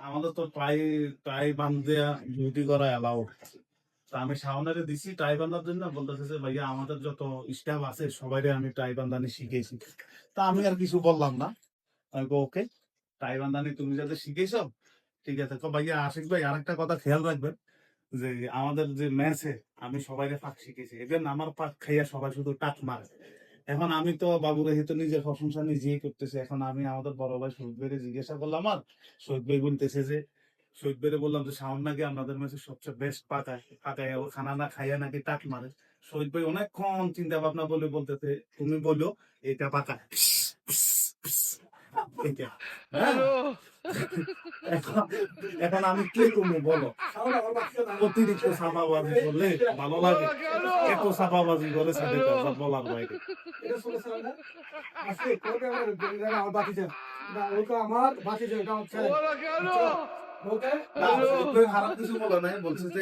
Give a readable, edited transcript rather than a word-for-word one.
আমাদের তো টাই টাই বান্ধা ডিউটি করা এলাও। তা আমি শাওনারে দিছি টাই বান্ধার জন্য, বলতেছে যে ভাইয়া আমাদের যত স্টাফ আছে সবাইরে আমি টাই বান্ধানি শিখেছি। তা আমি আর কিছু বললাম না। আমি ওকে, টাই বান্ধানি তুমি যাতে শিখেছো ঠিক আছে। তো ভাইয়া আশিক ভাই আরেকটা কথা খেয়াল রাখবেন, যে আমাদের যে ম্যাচে আমি সবাইকে পাক শিখেছি, এবার আমার পাক খাইয়া সবাই শুধু টাক মারে। এখন আমি তো বাবুর হিত নিজের প্রশংসা নিজেই করতেছি। এখন আমি আমাদের বড় ভাই শহীদ ভাইকে জিজ্ঞাসা করলাম, আর শহীদ ভাই বলতেছে যে, শহীদ ভাইরে বললাম যে শাওন নাকি আপনাদের মাঝে সবচেয়ে বেস্ট পাকায় পাকায়, ও খানা না খাইয়া নাকি টাক মারে। শহীদ ভাই অনেকক্ষণ চিন্তা ভাবনা বলে বলতেছে, তুমি বলো এটা পাকায় এটা। হ্যাঁ, এখন এখন আমি কি করবো বলো? অতিরিক্ত চাপাবাজি করলে ভালো লাগে? এত চাপাবাজি করে সাথে বলার বাইরে। আমার বাকি যে এটা হচ্ছে না, খারাপ কিছু বলে নাই, বলছে যে